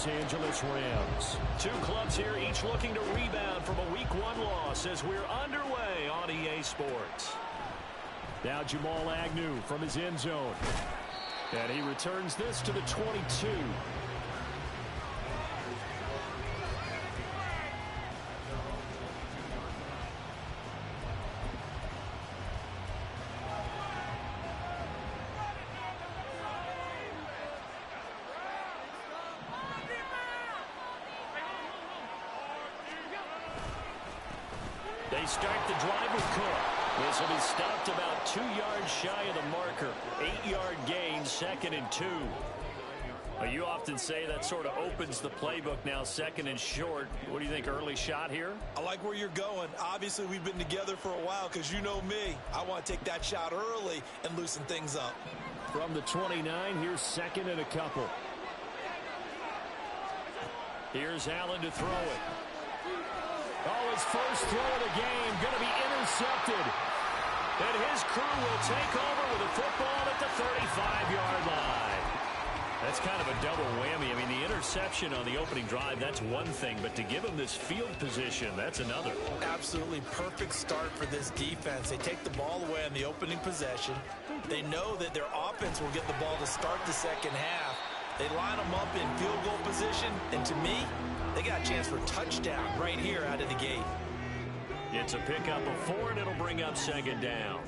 Los Angeles Rams. Two clubs here, each looking to rebound from a Week 1 loss as we're underway on EA Sports. Now Jamal Agnew from his end zone. And he returns this to the 22. They start the drive with Cook. This will be stopped about 2 yards shy of the marker. 8-yard gain, 2nd and 2. Well, you often say that sort of opens the playbook now, 2nd and short. What do you think, early shot here? I like where you're going. Obviously, we've been together for a while because you know me. I want to take that shot early and loosen things up. From the 29, here's 2nd and a couple. Here's Allen to throw it. Oh, his first throw of the game going to be intercepted. And his crew will take over with a football at the 35-yard line. That's kind of a double whammy. I mean, the interception on the opening drive, that's one thing. But to give him this field position, that's another. Absolutely perfect start for this defense. They take the ball away on the opening possession. They know that their offense will get the ball to start the second half. They line them up in field goal position. And to me, they got a chance for a touchdown right here out of the gate. It's a pickup of 4, and it'll bring up 2nd down.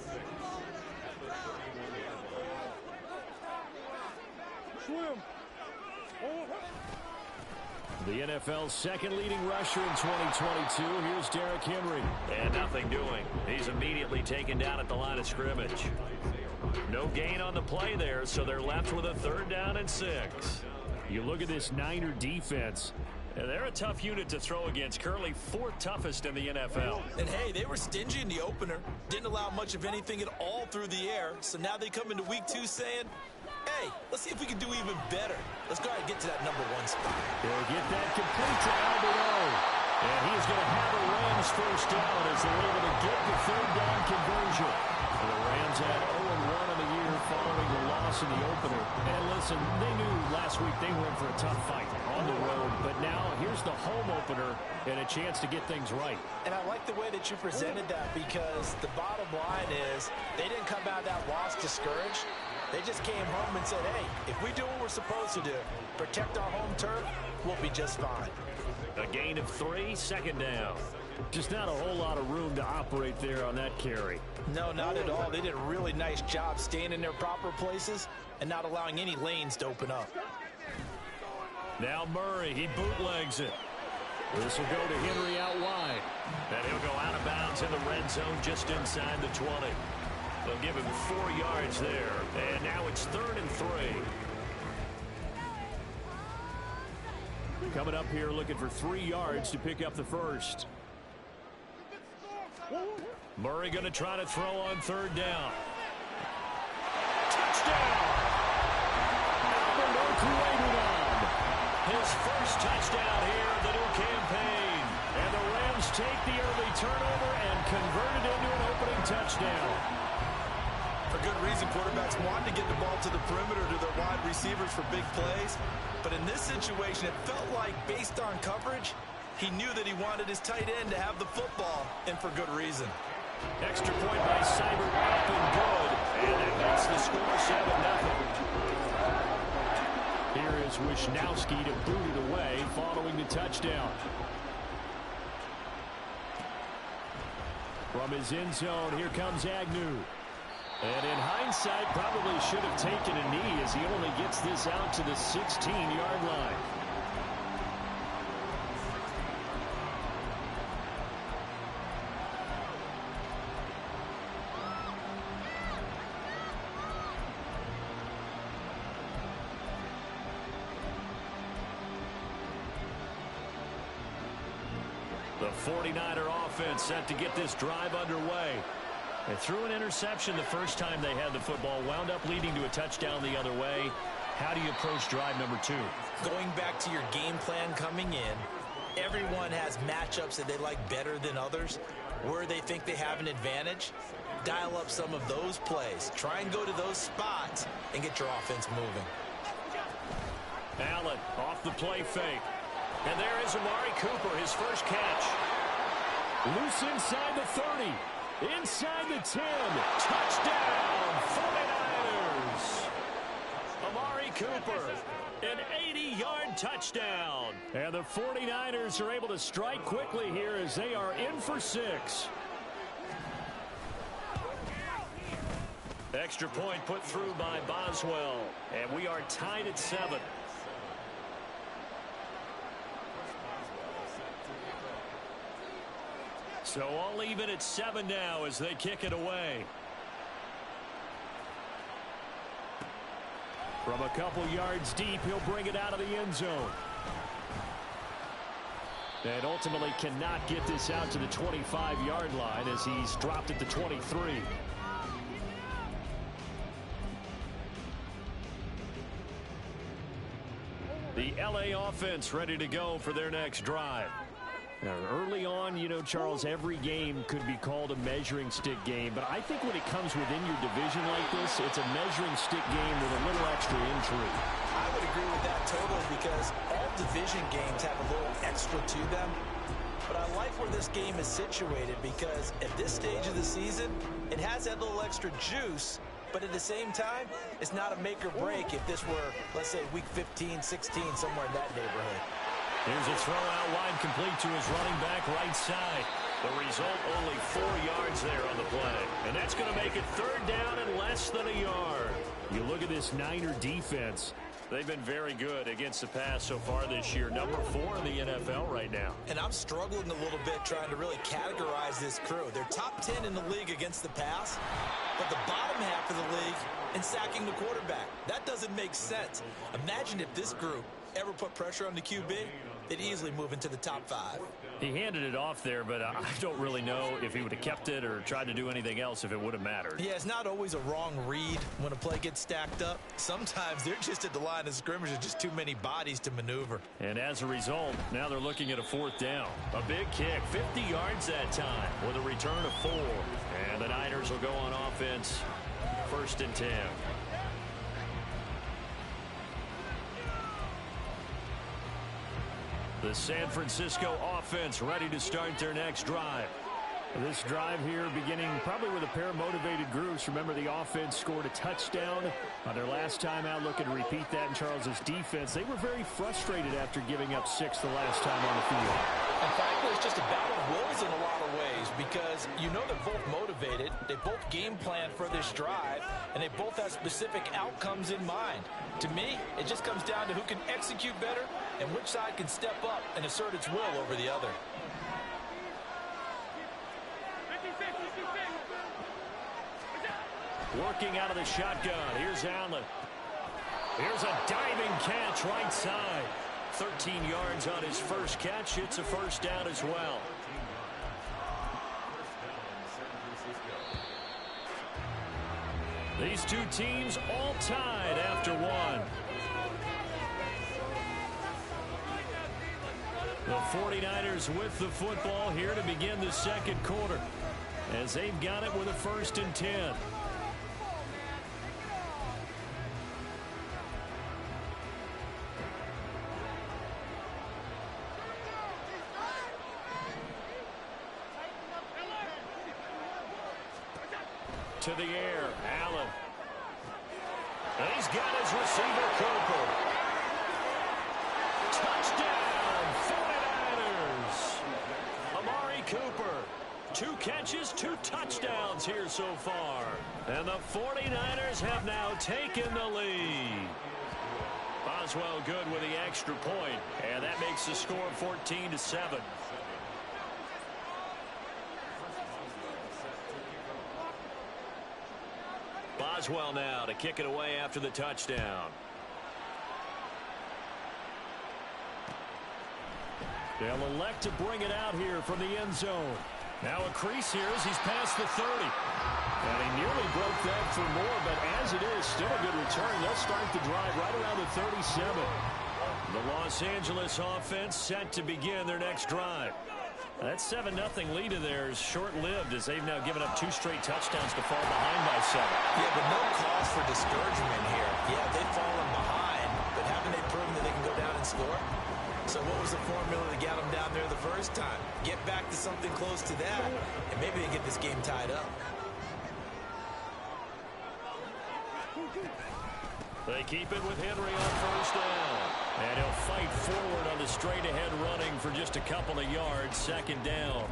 The NFL's second leading rusher in 2022. Here's Derrick Henry. And nothing doing. He's immediately taken down at the line of scrimmage. No gain on the play there, so they're left with a 3rd down and 6. You look at this Niner defense. They're a tough unit to throw against. Currently 4th toughest in the NFL. And hey, they were stingy in the opener. Didn't allow much of anything at all through the air. So now they come into week 2 saying, hey, let's see if we can do even better. Let's go ahead and get to that number 1 spot. They'll get that complete to Albert O. And he's going to have a Rams first down as they're able to get the 3rd down conversion. And the Rams had 0-1 on the year following the loss in the opener. And listen, they knew last week they were in for a tough fight on the road. But now here's the home opener and a chance to get things right. And I like the way that you presented that because the bottom line is they didn't come out of that loss discouraged. They just came home and said, hey, if we do what we're supposed to do, protect our home turf, we'll be just fine. A gain of 3, 2nd down. Just not a whole lot of room to operate there on that carry. No, not at all. They did a really nice job staying in their proper places and not allowing any lanes to open up. Now Murray, he bootlegs it. This will go to Henry out wide. And he'll go out of bounds in the red zone just inside the 20. They'll give him 4 yards there. And now it's 3rd and 3. Coming up here looking for 3 yards to pick up the first. Murray going to try to throw on 3rd down. Touchdown! Albert Okwuegbunam. His first touchdown here of the new campaign. And the Rams take the early turnover and convert it into an opening touchdown. For good reason, quarterbacks want to get the ball to the perimeter to their wide receivers for big plays. But in this situation, it felt like, based on coverage, he knew that he wanted his tight end to have the football, and for good reason. Extra point by Seibert up and good. And that makes the score 7-0. Here is Wisnowski to boot it away following the touchdown. From his end zone, here comes Agnew. And in hindsight, probably should have taken a knee as he only gets this out to the 16-yard line. The 49er offense set to get this drive underway. They threw an interception the first time they had the football, wound up leading to a touchdown the other way. How do you approach drive number 2? Going back to your game plan coming in, everyone has matchups that they like better than others, where they think they have an advantage. Dial up some of those plays. Try and go to those spots and get your offense moving. Allen off the play fake. And there is Amari Cooper, his first catch. Loose inside the 30. Inside the 10. Touchdown, 49ers. Amari Cooper, an 80-yard touchdown. And the 49ers are able to strike quickly here as they are in for 6. Extra point put through by Boswell. And we are tied at 7. So all even at 7 now as they kick it away. From a couple yards deep, he'll bring it out of the end zone. And ultimately cannot get this out to the 25-yard line as he's dropped at the 23. The LA offense ready to go for their next drive. Now, early on, you know, Charles, every game could be called a measuring stick game. But I think when it comes within your division like this, it's a measuring stick game with a little extra intrigue. I would agree with that totally because all division games have a little extra to them. But I like where this game is situated because at this stage of the season, it has that little extra juice. But at the same time, it's not a make or break if this were, let's say, week 15, 16, somewhere in that neighborhood. Here's a throw out wide complete to his running back right side. The result, only 4 yards there on the play. And that's going to make it 3rd down and less than a yard. You look at this Niner defense. They've been very good against the pass so far this year. Number 4 in the NFL right now. And I'm struggling a little bit trying to really categorize this crew. They're top 10 in the league against the pass, but the bottom half of the league in sacking the quarterback. That doesn't make sense. Imagine if this group ever put pressure on the QB, they'd easily move into the top 5. He handed it off there, but I don't really know if he would have kept it or tried to do anything else if it would have mattered. Yeah, it's not always a wrong read when a play gets stacked up. Sometimes they're just at the line of scrimmage. There's just too many bodies to maneuver. And as a result, now they're looking at a 4th down. A big kick, 50 yards that time with a return of 4. And the Niners will go on offense, 1st and 10. The San Francisco offense ready to start their next drive. This drive here beginning probably with a pair of motivated groups. Remember, the offense scored a touchdown on their last time out, looking to repeat that in Charles's defense. They were very frustrated after giving up 6 the last time on the field. In fact, it's just a battle of wills in a lot of ways because you know they're both motivated, they both game plan for this drive, and they both have specific outcomes in mind. To me, it just comes down to who can execute better and which side can step up and assert its will over the other. Working out of the shotgun. Here's Allen. Here's a diving catch right side. 13 yards on his first catch. It's a 1st down as well. These two teams all tied after 1. The 49ers with the football here to begin the 2nd quarter as they've got it with a 1st and 10. To the air, Allen. And he's got his receiver, Cooper. Touchdown, 49ers. Amari Cooper, 2 catches, 2 touchdowns here so far. And the 49ers have now taken the lead. Boswell good with the extra point, and that makes the score 14-7. Boswell now to kick it away after the touchdown. They'll elect to bring it out here from the end zone. Now a crease here as he's past the 30. And he nearly broke that for more, but as it is, still a good return. They'll start the drive right around the 37. The Los Angeles offense set to begin their next drive. That 7-0 lead of theirs short-lived as they've now given up 2 straight touchdowns to fall behind by 7. Yeah, but no cause for discouragement here. Yeah, they've fallen behind, but haven't they proven that they can score. So what was the formula that got them down there the first time? Get back to something close to that, and maybe they get this game tied up. They keep it with Henry on first down. And he'll fight forward on the straight-ahead running for just a couple of yards, second down.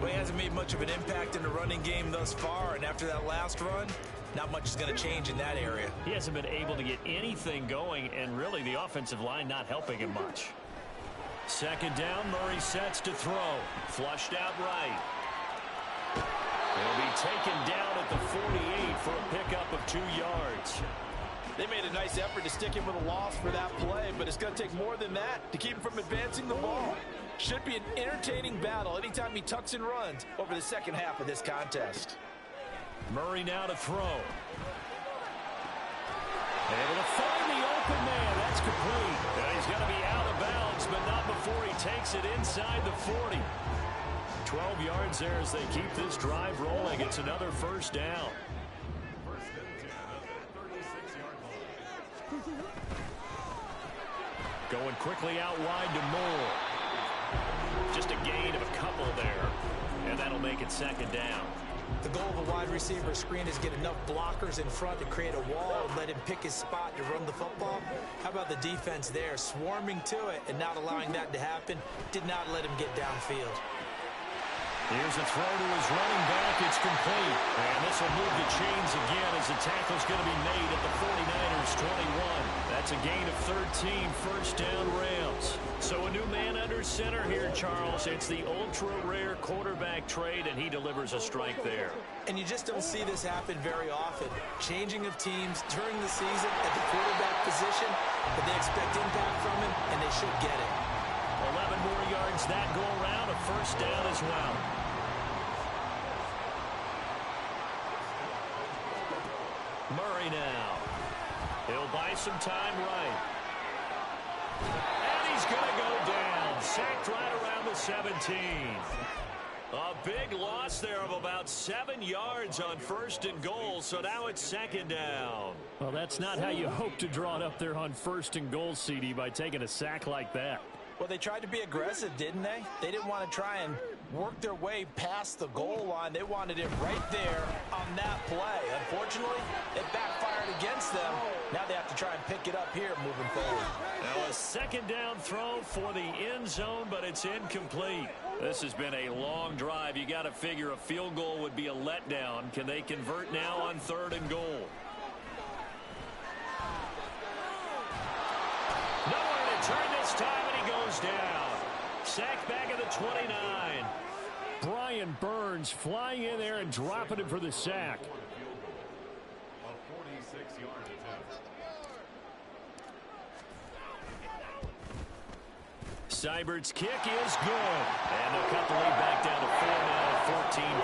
Well, he hasn't made much of an impact in the running game thus far, and after that last run, not much is going to change in that area. He hasn't been able to get anything going, and really the offensive line not helping him much. Second down, Murray sets to throw. Flushed out right. He'll be taken down at the 48 for a pickup of 2 yards. They made a nice effort to stick him with a loss for that play, but it's going to take more than that to keep him from advancing the ball. Should be an entertaining battle anytime he tucks and runs over the second half of this contest. Murray now to throw. Able to find the open man. That's complete. And he's going to be out of bounds, but not before he takes it inside the 40. 12 yards there as they keep this drive rolling. It's another first down. Going quickly out wide to Moore. Just a gain of a couple there, and that'll make it second down. The goal of a wide receiver screen is get enough blockers in front to create a wall and let him pick his spot to run the football. How about the defense there, swarming to it and not allowing that to happen? Did not let him get downfield. Here's a throw to his running back. It's complete. And this will move the chains again as the tackle's going to be made at the 49ers 21. That's a gain of 13, first down Rams. So a new man under center here, Charles. It's the ultra-rare quarterback trade, and he delivers a strike there. And you just don't see this happen very often. Changing of teams during the season at the quarterback position, but they expect impact from him, and they should get it. 11 more yards that go around, a first down as well. Murray now. He'll buy some time right. And he's going to go down. Sacked right around the 17. A big loss there of about 7 yards on first and goal, so now it's second down. Well, that's not how you hope to draw it up there on first and goal, CD, by taking a sack like that. Well, they tried to be aggressive, didn't they? They didn't want to try and work their way past the goal line. They wanted it right there on that play. Unfortunately, it backfired against them. Now they have to try and pick it up here moving forward. Now a second down throw for the end zone, but it's incomplete. This has been a long drive. You got to figure a field goal would be a letdown. Can they convert now on third and goal? Nowhere to turn this time, and he goes down. Sacked back at the 29. Brian Burns flying in there and dropping him for the sack. A 46-yard attempt. Seibert's kick is good. And they'll cut the lead back down to 4 now at 14-10.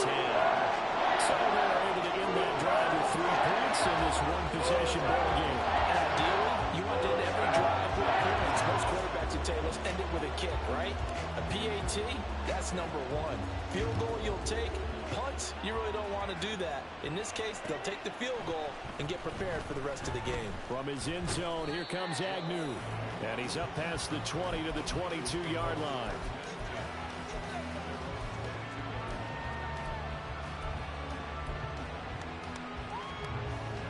So they're able to end that drive with 3 points in this one-possession ball game. And ideally, you want to end every drive with points. Most quarterbacks would say, let's end it with a kick, right? A PAT, that's number 1. Field goal you'll take. Punts, you really don't want to do that. In this case, they'll take the field goal and get prepared for the rest of the game. From his end zone, here comes Agnew. And he's up past the 20 to the 22-yard line.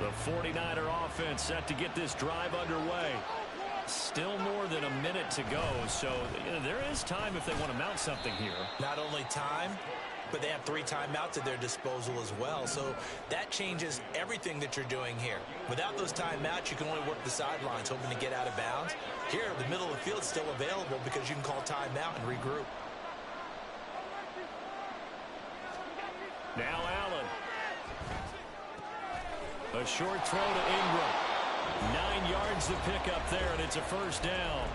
The 49er offense set to get this drive underway. Still more than a minute to go, so there is time if they want to mount something here. Not only time, but they have 3 timeouts at their disposal as well. So that changes everything that you're doing here. Without those timeouts, you can only work the sidelines, hoping to get out of bounds. Here, the middle of the field is still available because you can call timeout and regroup. Now Allen. A short throw to Ingram. 9 yards to pick up there, and it's a first down.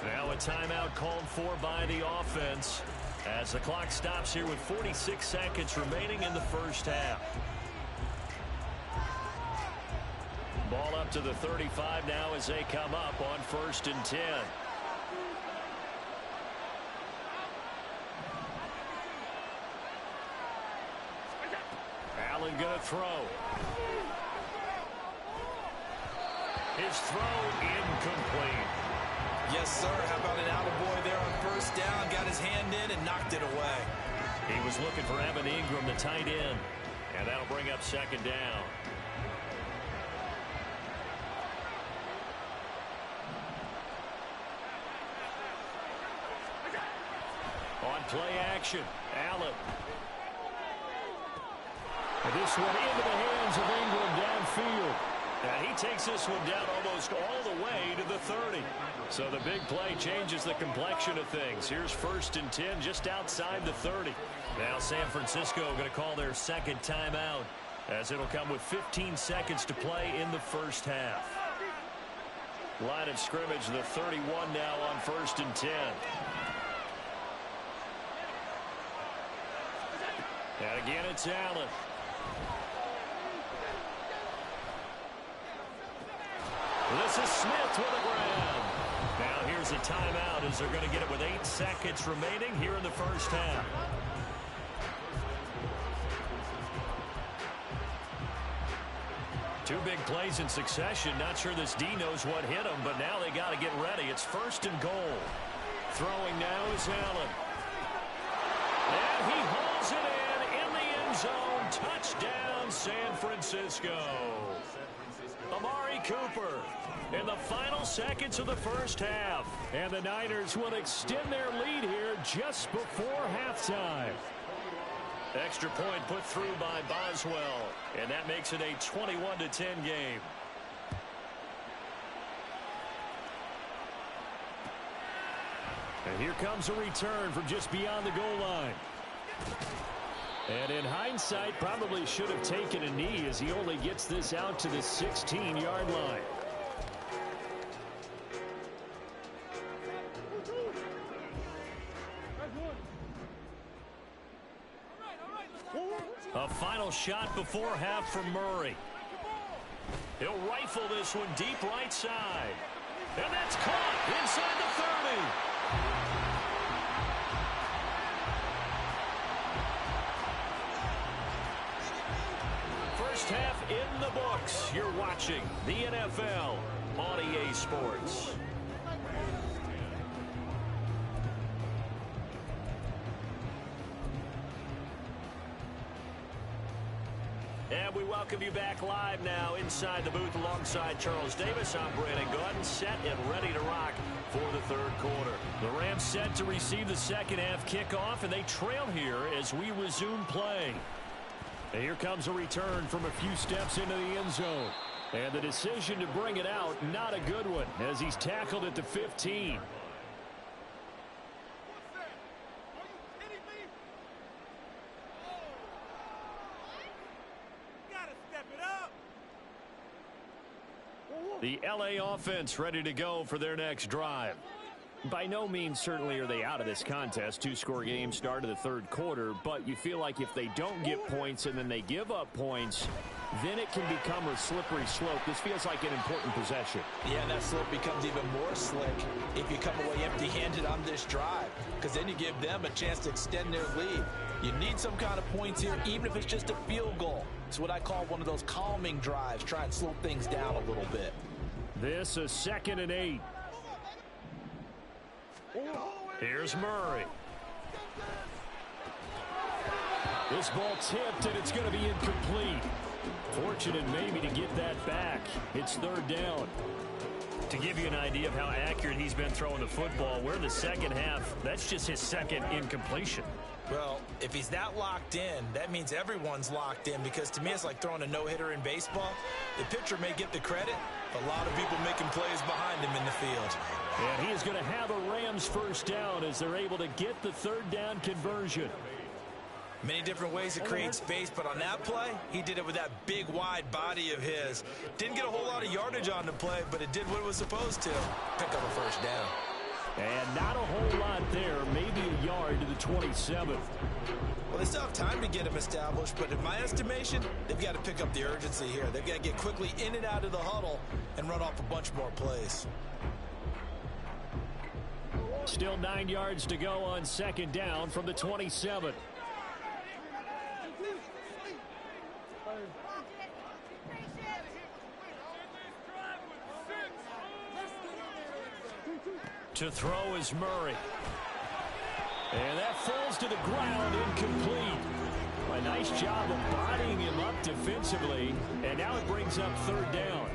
Now a timeout called for by the offense as the clock stops here with 46 seconds remaining in the first half. Ball up to the 35 now as they come up on 1st and 10. Allen gonna throw. His throw incomplete. Yes, sir. How about an attaboy there on first down? Got his hand in and knocked it away. He was looking for Evan Ingram, the tight end. And that'll bring up second down. On play action, Allen. And this one into the hands of Ingram downfield. And he takes this one down almost all the way to the 30. So the big play changes the complexion of things. Here's 1st and 10 just outside the 30. Now San Francisco going to call their second timeout, as it'll come with 15 seconds to play in the first half. Line of scrimmage, the 31 now on 1st and 10. And again, it's Allen. This is Smith with a grab. Now here's a timeout as they're going to get it with 8 seconds remaining here in the first half. Two big plays in succession. Not sure this D knows what hit him, but now they got to get ready. It's 1st and goal. Throwing now is Allen. And he hauls it in the end zone. Touchdown, San Francisco. Amari Cooper in the final seconds of the first half. And the Niners will extend their lead here just before halftime. Extra point put through by Boswell, and that makes it a 21-10 game. And here comes a return from just beyond the goal line. And in hindsight, probably should have taken a knee as he only gets this out to the 16-yard line. A final shot before half from Murray. He'll rifle this one deep right side. And that's caught inside the 30. First half in the books. You're watching the NFL on EA Sports. And we welcome you back live now inside the booth alongside Charles Davis. I'm Brandon Gaudin, set and ready to rock for the third quarter. The Rams set to receive the second half kickoff, and they trail here as we resume play. And here comes a return from a few steps into the end zone. And the decision to bring it out, not a good one, as he's tackled at the 15. The LA offense ready to go for their next drive. By no means certainly are they out of this contest. Two-score game start of the third quarter, but you feel like if they don't get points and then they give up points, then it can become a slippery slope. This feels like an important possession. Yeah, and that slope becomes even more slick if you come away empty-handed on this drive, because then you give them a chance to extend their lead. You need some kind of points here, even if it's just a field goal. It's what I call one of those calming drives. Try and slow things down a little bit. This is 2nd and 8. Here's Murray. This ball tipped, and it's going to be incomplete. Fortunate maybe to get that back. It's 3rd down. To give you an idea of how accurate he's been throwing the football, we're in the second half. That's just his second incompletion. Well, if he's that locked in, that means everyone's locked in, because to me it's like throwing a no-hitter in baseball. The pitcher may get the credit, but a lot of people making plays behind him in the field. And he is going to have a Rams first down as they're able to get the 3rd down conversion. Many different ways to create space, but on that play, he did it with that big, wide body of his. Didn't get a whole lot of yardage on the play, but it did what it was supposed to. Pick up a first down. And not a whole lot there, maybe a yard to the 27. Well, they still have time to get him established, but in my estimation, they've got to pick up the urgency here. They've got to get quickly in and out of the huddle and run off a bunch more plays. Still 9 yards to go on 2nd down from the 27. To throw is Murray. And that falls to the ground, incomplete. A nice job of bodying him up defensively, and now it brings up third down.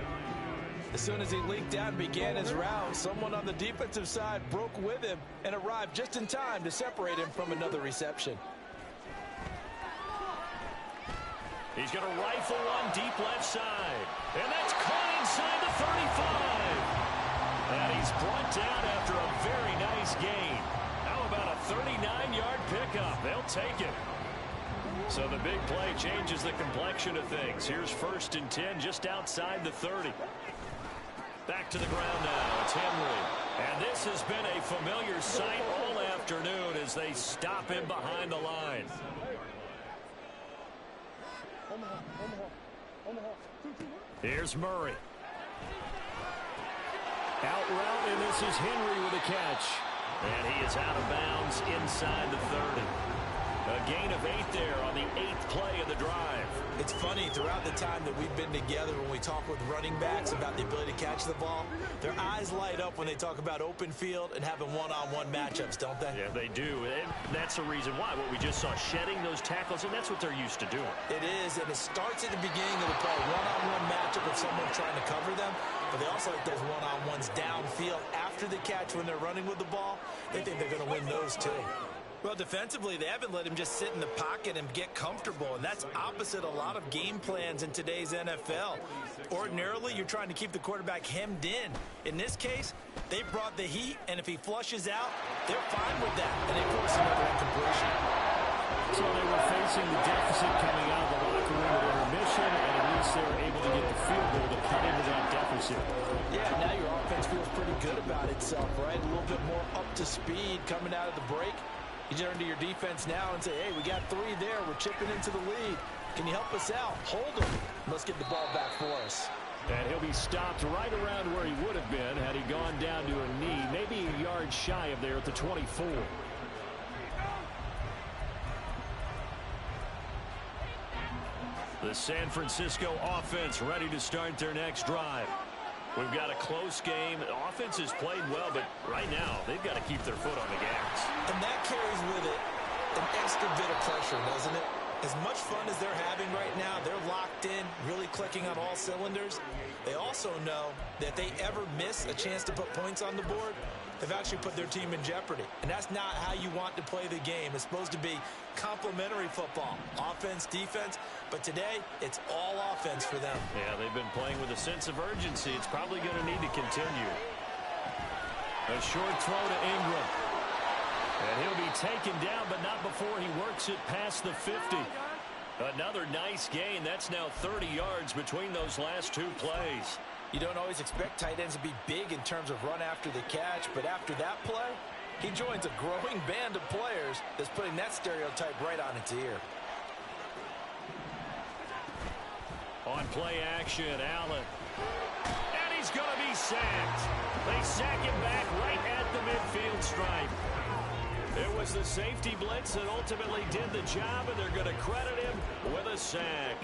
As soon as he leaked out and began his round, someone on the defensive side broke with him and arrived just in time to separate him from another reception. He's going to rifle one deep left side. And that's caught inside the 35. And he's brought down after a very nice gain. How about a 39-yard pickup? They'll take it. So the big play changes the complexion of things. Here's 1st and 10 just outside the 30. Back to the ground now. It's Henry. And this has been a familiar sight all afternoon as they stop him behind the line. Here's Murray. Out route, and this is Henry with a catch. And he is out of bounds inside the 30. A gain of 8 there on the 8th play of the drive. It's funny, throughout the time that we've been together, when we talk with running backs about the ability to catch the ball, their eyes light up when they talk about open field and having one-on-one matchups, don't they? Yeah, they do. And that's the reason why. What we just saw, shedding those tackles, and that's what they're used to doing. It is, and it starts at the beginning of the play. One-on-one matchup with someone trying to cover them, but they also like those one-on-ones downfield after the catch when they're running with the ball. They think they're going to win those too. Well, defensively, they haven't let him just sit in the pocket and get comfortable, and that's opposite a lot of game plans in today's NFL. Ordinarily, you're trying to keep the quarterback hemmed in. In this case, they brought the heat, and if he flushes out, they're fine with that, and they force another incompletion. So they were facing the deficit coming out of the locker room at intermission, and at least they were able to get the field goal to cut into that deficit. Yeah, now your offense feels pretty good about itself, right? A little bit more up to speed coming out of the break. You turn to your defense now and say, hey, we got 3 there. We're chipping into the lead. Can you help us out? Hold them. Let's get the ball back for us. And he'll be stopped right around where he would have been had he gone down to a knee, maybe a yard shy of there at the 24. The San Francisco offense ready to start their next drive. We've got a close game. The offense has played well, but right now they've got to keep their foot on the gas. And that carries with it an extra bit of pressure, doesn't it? As much fun as they're having right now, they're locked in, really clicking on all cylinders. They also know that if they ever miss a chance to put points on the board, they've actually put their team in jeopardy. And that's not how you want to play the game. It's supposed to be complementary football, offense, defense. But today, it's all offense for them. Yeah, they've been playing with a sense of urgency. It's probably going to need to continue. A short throw to Ingram. And he'll be taken down, but not before he works it past the 50. Another nice gain. That's now 30 yards between those last 2 plays. You don't always expect tight ends to be big in terms of run after the catch, but after that play, he joins a growing band of players that's putting that stereotype right on its ear. On play action, Allen. And he's going to be sacked. They sack him back right at the midfield stripe. It was the safety blitz that ultimately did the job, and they're going to credit him with a sack.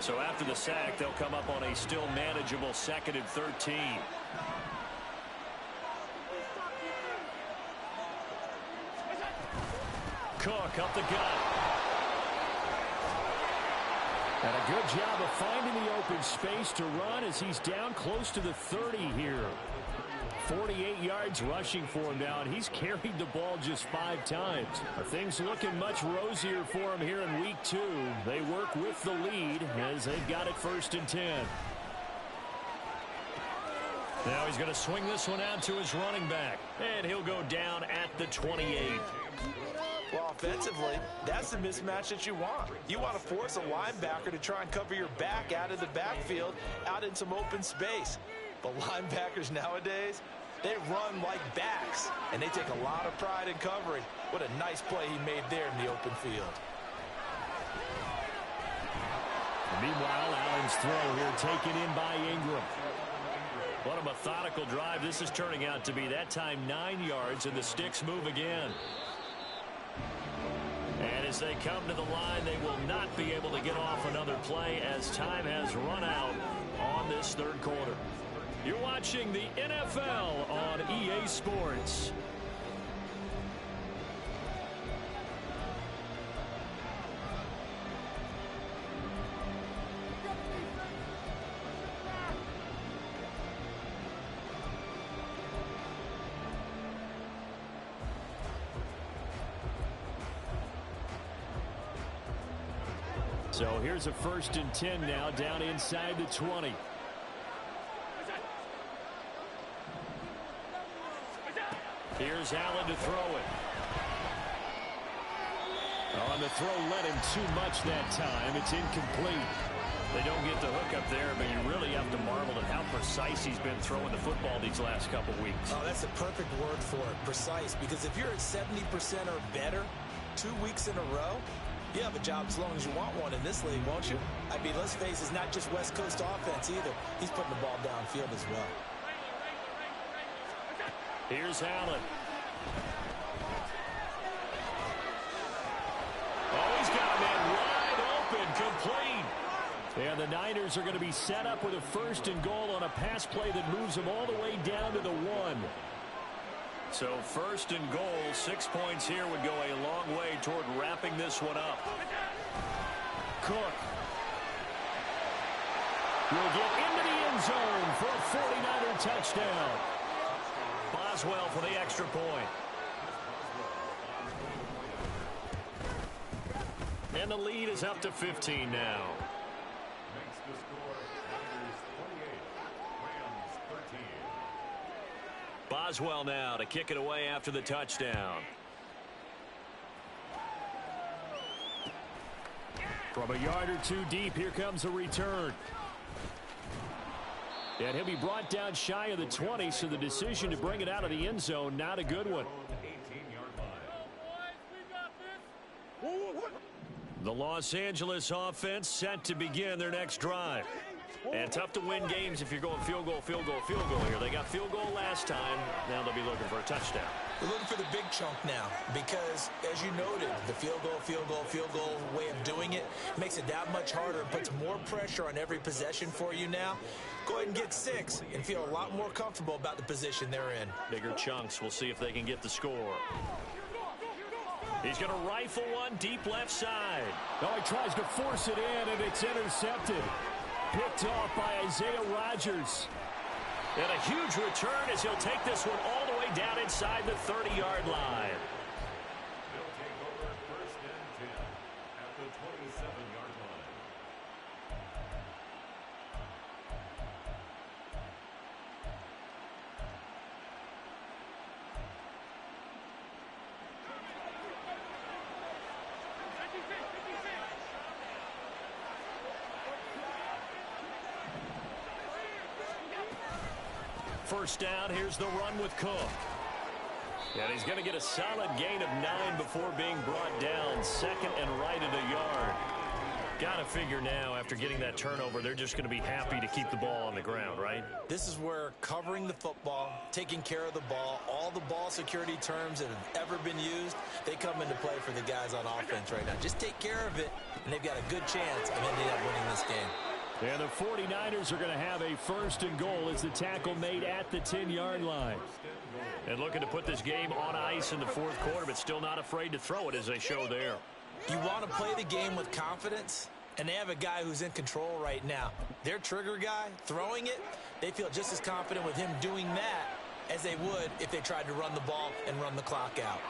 So after the sack, they'll come up on a still manageable 2nd and 13. Cook up the gut. And a good job of finding the open space to run as he's down close to the 30 here. 48 yards rushing for him now, and he's carried the ball just 5 times. Things looking much rosier for him here in week 2. They work with the lead as they've got it 1st and 10. Now he's going to swing this one out to his running back, and he'll go down at the 28. Well, offensively, that's the mismatch that you want. You want to force a linebacker to try and cover your back out of the backfield, out in some open space. But linebackers nowadays, they run like backs, and they take a lot of pride in covering. What a nice play he made there in the open field. Meanwhile, Allen's throw here taken in by Ingram. What a methodical drive this is turning out to be. That time 9 yards, and the sticks move again. And as they come to the line, they will not be able to get off another play as time has run out on this 3rd quarter. You're watching the NFL on EA Sports. So here's a 1st and 10 now down inside the 20. Here's Allen to throw it. On the throw, led him too much that time. It's incomplete. They don't get the hook up there, but you really have to marvel at how precise he's been throwing the football these last couple weeks. Oh, that's the perfect word for it, precise. Because if you're at 70% or better 2 weeks in a row, you have a job as long as you want one in this league, won't you? I mean, let's face it, it's not just West Coast offense either. He's putting the ball downfield as well. Here's Allen. Oh, he's got a man wide open, complete. And the Niners are going to be set up with a 1st and goal on a pass play that moves them all the way down to the 1. So 1st and goal, 6 points here would go a long way toward wrapping this one up. Cook will get into the end zone for a 49er touchdown. Boswell for the extra point. And the lead is up to 15 now. Makes the score Niners 28, Rams 13. Boswell now to kick it away after the touchdown. From a yard or two deep, here comes a return. And he'll be brought down shy of the 20, so the decision to bring it out of the end zone, not a good one. 18-yard line. The Los Angeles offense set to begin their next drive. And tough to win games if you're going field goal, field goal, field goal here. They got field goal last time. Now they'll be looking for a touchdown. We're looking for the big chunk now because, as you noted, the field goal, field goal, field goal way of doing it makes it that much harder. It puts more pressure on every possession for you now. Go ahead and get 6 and feel a lot more comfortable about the position they're in. Bigger chunks. We'll see if they can get the score. He's going to rifle one deep left side. Oh, he tries to force it in, and it's intercepted. Picked off by Isaiah Rodgers. And a huge return as he'll take this one all the way down inside the 30-yard line. They'll take over 1st and 10 at the 27-yard line. First down, here's the run with Cook. And he's going to get a solid gain of 9 before being brought down. 2nd and right at a yard. Got to figure now, after getting that turnover, they're just going to be happy to keep the ball on the ground, right? This is where covering the football, taking care of the ball, all the ball security terms that have ever been used, they come into play for the guys on offense right now. Just take care of it, and they've got a good chance of ending up winning this game. And the 49ers are going to have a 1st and goal as the tackle made at the 10-yard line. And looking to put this game on ice in the 4th quarter, but still not afraid to throw it as they show there. You want to play the game with confidence, and they have a guy who's in control right now. Their trigger guy throwing it, they feel just as confident with him doing that as they would if they tried to run the ball and run the clock out.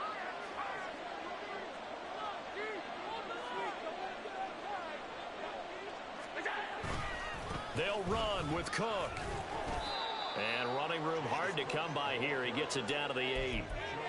They'll run with Cook. And running room hard to come by here. He gets it down to the 8.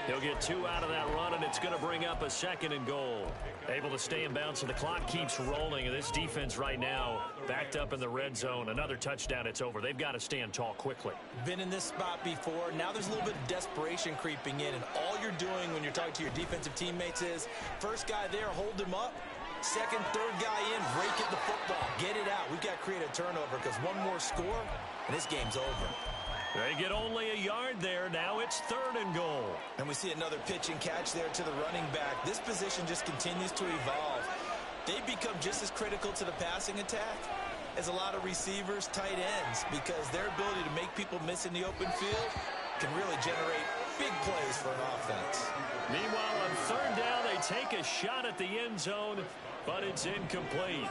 He'll get 2 out of that run, and it's going to bring up a 2nd and goal. Able to stay in bounds, so the clock keeps rolling. And this defense right now backed up in the red zone. Another touchdown, it's over. They've got to stand tall quickly. Been in this spot before. Now there's a little bit of desperation creeping in, and all you're doing when you're talking to your defensive teammates is, first guy there, hold him up. 2nd, 3rd guy in, break it the football. Get it out. We've got to create a turnover because one more score, and this game's over. They get only a yard there. Now it's 3rd and goal. And we see another pitch and catch there to the running back. This position just continues to evolve. They become just as critical to the passing attack is a lot of receivers, tight ends, because their ability to make people miss in the open field can really generate big plays for an offense. Meanwhile, on third down, they take a shot at the end zone, but it's incomplete.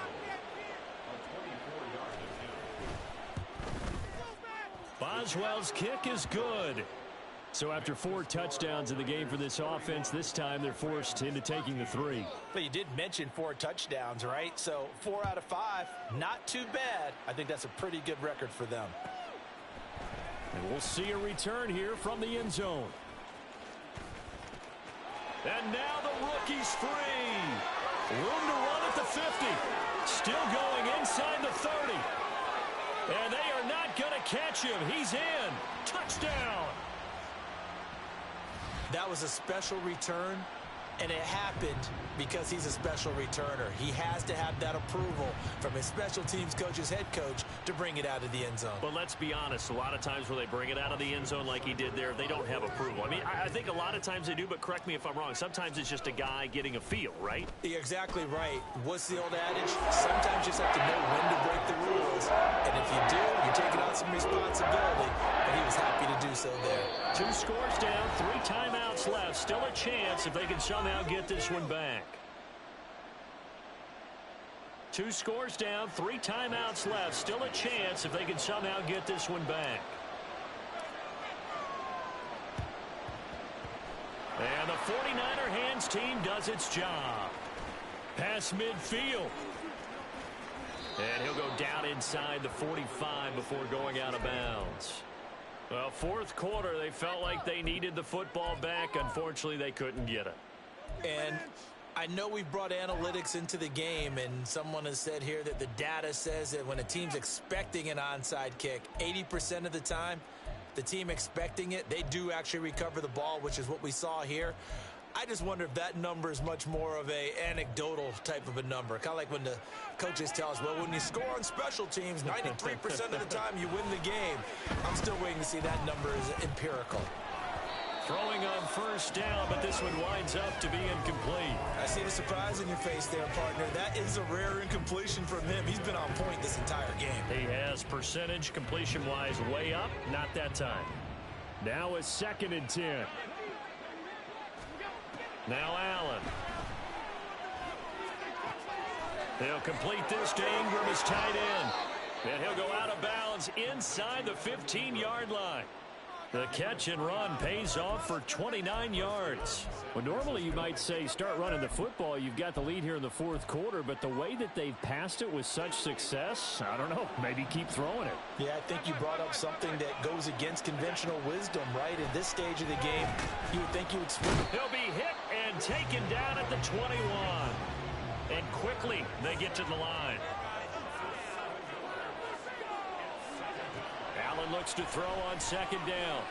Boswell's kick is good. So after 4 touchdowns in the game for this offense, this time they're forced into taking the 3. But you did mention 4 touchdowns, right? So 4 out of 5, not too bad. I think that's a pretty good record for them. And we'll see a return here from the end zone. And now the rookie's free. Room to run at the 50. Still going inside the 30. And they are not going to catch him. He's in. Touchdown. That was a special return, and it happened because he's a special returner. He has to have that approval from his special teams coach's head coach to bring it out of the end zone. But let's be honest, a lot of times when they bring it out of the end zone like he did there, they don't have approval. I mean, I think a lot of times they do, but correct me if I'm wrong. Sometimes it's just a guy getting a feel, right? You're exactly right. What's the old adage? Sometimes you just have to know when to break the rules. And if you do, you're taking on some responsibility. And he was happy to do so there. 2 scores down, 3 timeouts left. Still a chance if they can somehow get this one back. 2 scores down, 3 timeouts left. Still a chance if they can somehow get this one back. And the 49er hands team does its job. Pass midfield. And he'll go down inside the 45 before going out of bounds. Well, fourth quarter, they felt like they needed the football back. Unfortunately, they couldn't get it. And I know we've brought analytics into the game, and someone has said here that the data says that when a team's expecting an onside kick, 80% of the time, the team expecting it, they do actually recover the ball, which is what we saw here. I just wonder if that number is much more of a anecdotal type of a number. Kind of like when the coaches tell us, well, when you score on special teams, 93% of the time you win the game. I'm still waiting to see that number is empirical. Throwing on first down, but this one winds up to be incomplete. I see the surprise in your face there, partner. That is a rare incompletion from him. He's been on point this entire game. He has percentage completion-wise way up, not that time. Now a 2nd and 10. Now Allen. They'll complete this to Ingram as tight end. And he'll go out of bounds inside the 15-yard line. The catch and run pays off for 29 yards. Well, normally you might say start running the football. You've got the lead here in the fourth quarter, but the way that they've passed it with such success, I don't know, maybe keep throwing it. Yeah, I think you brought up something that goes against conventional wisdom, right? In this stage of the game, you would think you would swing. He'll be hit and taken down at the 21. And quickly they get to the line. Allen looks to throw on 2nd down.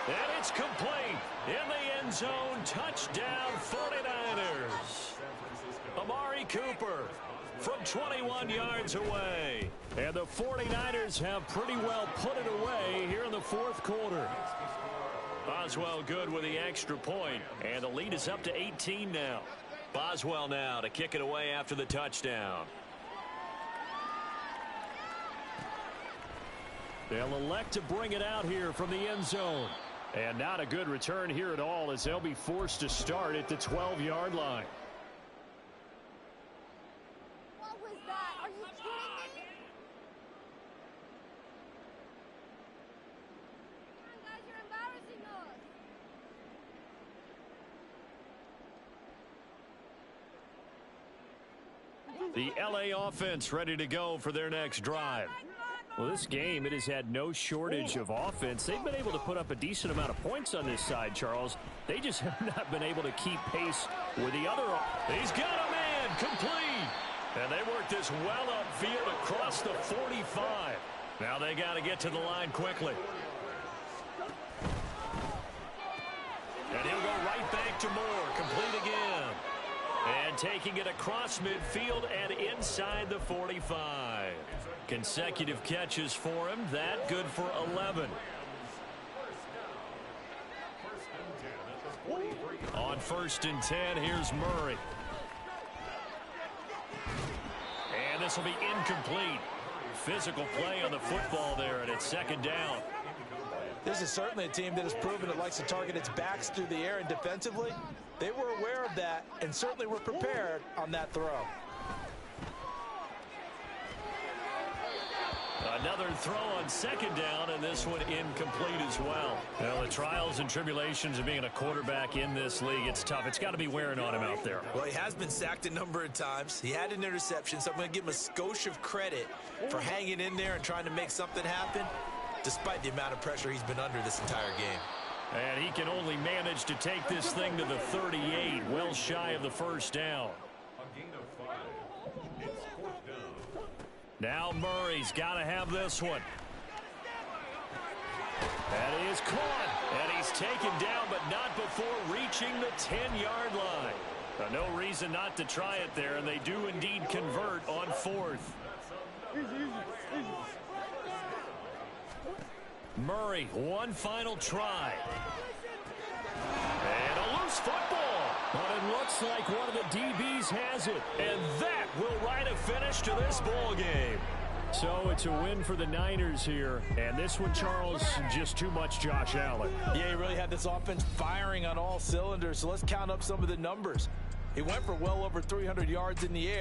And it's complete. In the end zone, touchdown 49ers. Amari Cooper from 21 yards away. And the 49ers have pretty well put it away here in the fourth quarter. Boswell good with the extra point, and the lead is up to 18 now. Boswell now to kick it away after the touchdown. They'll elect to bring it out here from the end zone. And not a good return here at all as they'll be forced to start at the 12-yard line. What was that? Are you kidding me? Come on, guys, you're embarrassing us. The LA offense ready to go for their next drive. Well, this game, it has had no shortage of offense. They've been able to put up a decent amount of points on this side, Charles. They just have not been able to keep pace with the other. He's got a man complete. And they work this well upfield across the 45. Now they got to get to the line quickly. And he'll go right back to Moore, complete again. And taking it across midfield and inside the 45. Consecutive catches for him. That good for 11. On 1st and 10, here's Murray. And this will be incomplete. Physical play on the football there, and it's second down. This is certainly a team that has proven it likes to target its backs through the air, and defensively, they were aware of that and certainly were prepared on that throw. Another throw on second down, and this one incomplete as well. Well, the trials and tribulations of being a quarterback in this league, it's tough. It's got to be wearing on him out there. Well, he has been sacked a number of times. He had an interception, so I'm going to give him a skosh of credit for hanging in there and trying to make something happen, despite the amount of pressure he's been under this entire game. And he can only manage to take this thing to the 38, well shy of the first down. A gain of 5. It's 4th down. Now Murray's got to have this one. That is caught. And he's taken down, but not before reaching the 10-yard line. No reason not to try it there, and they do indeed convert on 4th. Murray, one final try. And a loose football. But it looks like one of the DBs has it. And that will write a finish to this ball game. So it's a win for the Niners here. And this one, Charles, just too much Josh Allen. Yeah, he really had this offense firing on all cylinders. So let's count up some of the numbers. He went for well over 300 yards in the air.